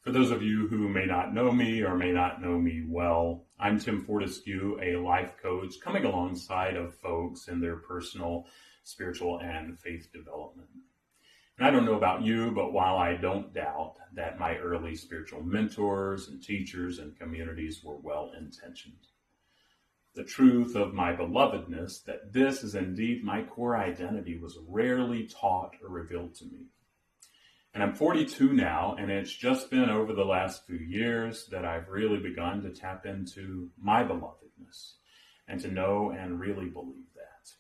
For those of you who may not know me or may not know me well, I'm Tim Fortescue, a life coach coming alongside of folks in their personal, spiritual, and faith development. And I don't know about you, but while I don't doubt that my early spiritual mentors and teachers and communities were well-intentioned, the truth of my belovedness, that this is indeed my core identity, was rarely taught or revealed to me. And I'm 42 now, and it's just been over the last few years that I've really begun to tap into my belovedness and to know and really believe that.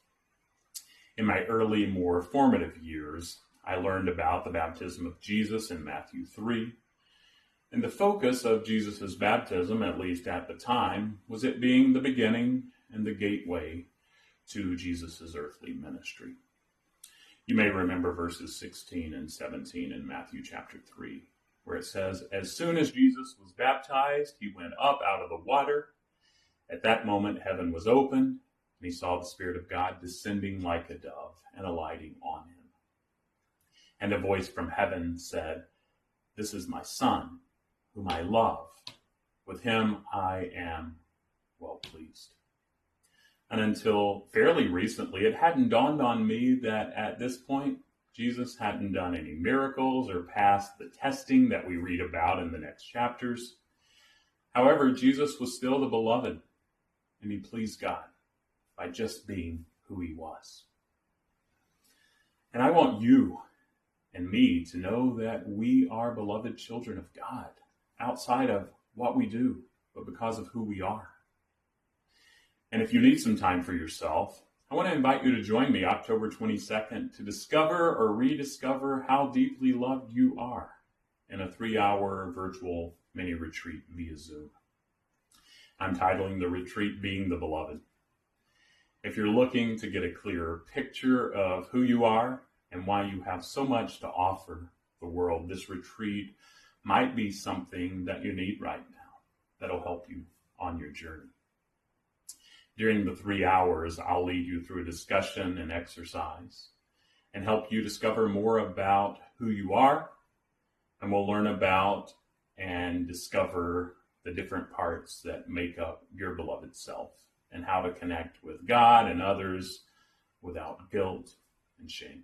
In my early, more formative years, I learned about the baptism of Jesus in Matthew 3. And the focus of Jesus' baptism, at least at the time, was it being the beginning and the gateway to Jesus' earthly ministry. You may remember verses 16 and 17 in Matthew chapter 3, where it says, "As soon as Jesus was baptized, he went up out of the water. At that moment, heaven was opened, and he saw the Spirit of God descending like a dove and alighting on him. And a voice from heaven said, 'This is my Son, whom I love. With him I am well pleased.'" And until fairly recently, it hadn't dawned on me that at this point, Jesus hadn't done any miracles or passed the testing that we read about in the next chapters. However, Jesus was still the beloved, and he pleased God by just being who he was. And I want you and me to know that we are beloved children of God, outside of what we do, but because of who we are. And if you need some time for yourself, I want to invite you to join me October 22nd to discover or rediscover how deeply loved you are in a 3-hour virtual mini retreat via Zoom. I'm titling the retreat Being the Beloved. If you're looking to get a clearer picture of who you are and why you have so much to offer the world, this retreat might be something that you need right now that'll help you on your journey. During the 3 hours, I'll lead you through a discussion and exercise and help you discover more about who you are. And we'll learn about and discover the different parts that make up your beloved self and how to connect with God and others without guilt and shame.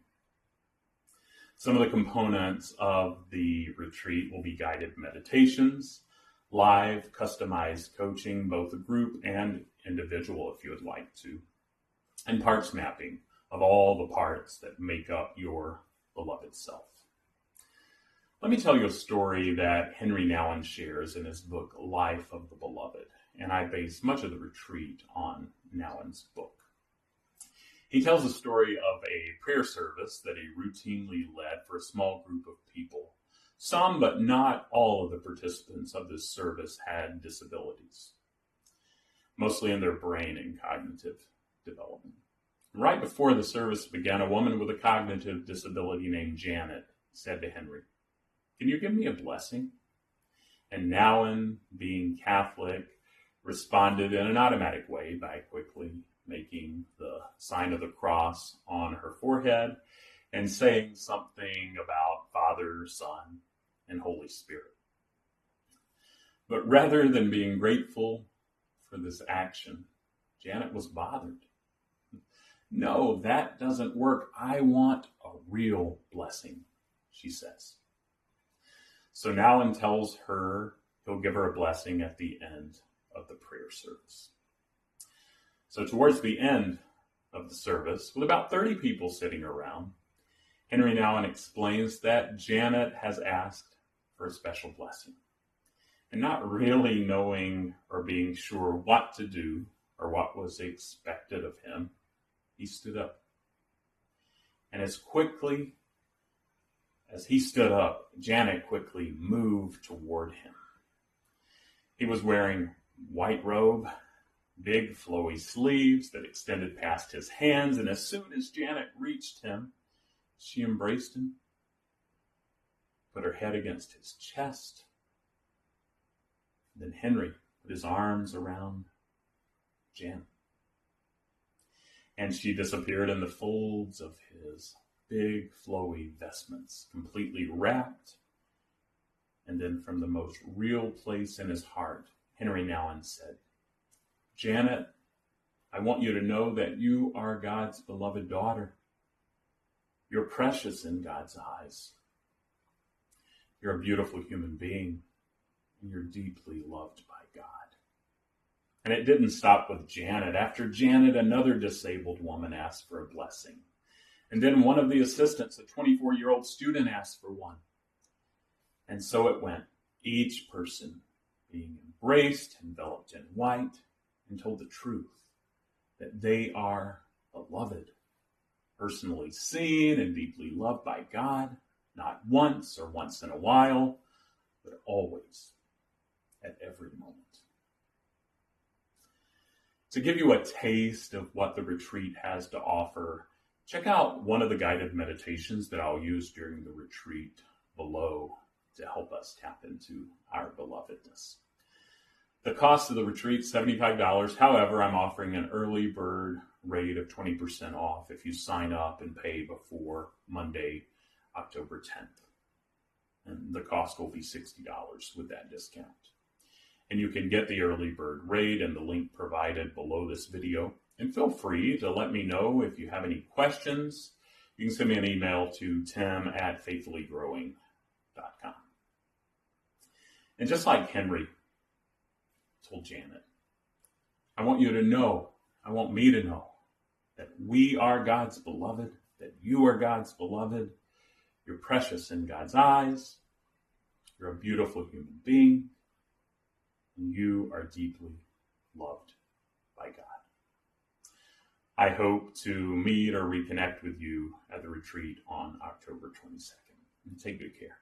Some of the components of the retreat will be guided meditations, live customized coaching, both a group and individual if you would like to, and parts mapping of all the parts that make up your beloved self. Let me tell you a story that Henry Nouwen shares in his book, Life of the Beloved, and I base much of the retreat on Nouwen's book. He tells a story of a prayer service that he routinely led for a small group of people. Some, but not all of the participants of this service had disabilities, mostly in their brain and cognitive development. Right before the service began, a woman with a cognitive disability named Janet said to Henry, "Can you give me a blessing?" And Nouwen, being Catholic, responded in an automatic way by quickly making the sign of the cross on her forehead and saying something about Father, Son, and Holy Spirit. But rather than being grateful for this action, Janet was bothered. "No, that doesn't work. I want a real blessing," she says. So Nouwen tells her he'll give her a blessing at the end of the prayer service. So towards the end of the service, with about 30 people sitting around, Henry Nouwen explains that Janet has asked for a special blessing. And not really knowing or being sure what to do or what was expected of him, he stood up. And as quickly as he stood up, Janet quickly moved toward him. He was wearing white robe, big flowy sleeves that extended past his hands, and as soon as Janet reached him, she embraced him, put her head against his chest. Then Henry put his arms around Janet. And she disappeared in the folds of his big, flowy vestments, completely wrapped And then from the most real place in his heart, Henry Nouwen said, Janet, I want you to know that you are God's beloved daughter. You're precious in God's eyes. You're a beautiful human being, and you're deeply loved by God. And it didn't stop with Janet. After Janet, another disabled woman asked for a blessing. And then one of the assistants, a 24-year-old student, asked for one. And so it went, each person being embraced, enveloped in white, and told the truth that they are beloved, personally seen and deeply loved by God, not once or once in a while, but always, at every moment. To give you a taste of what the retreat has to offer, check out one of the guided meditations that I'll use during the retreat below to help us tap into our belovedness. The cost of the retreat, $75. However, I'm offering an early bird rate of 20% off if you sign up and pay before Monday, October 10th. And the cost will be $60 with that discount. And you can get the early bird rate and the link provided below this video. And feel free to let me know if you have any questions. You can send me an email to tim@faithfullygrowing.com. And just like Henry told Janet, I want you to know, I want me to know that we are God's beloved, that you are God's beloved. You're precious in God's eyes. You're a beautiful human being. And you are deeply loved by God. I hope to meet or reconnect with you at the retreat on October 22nd. Take good care.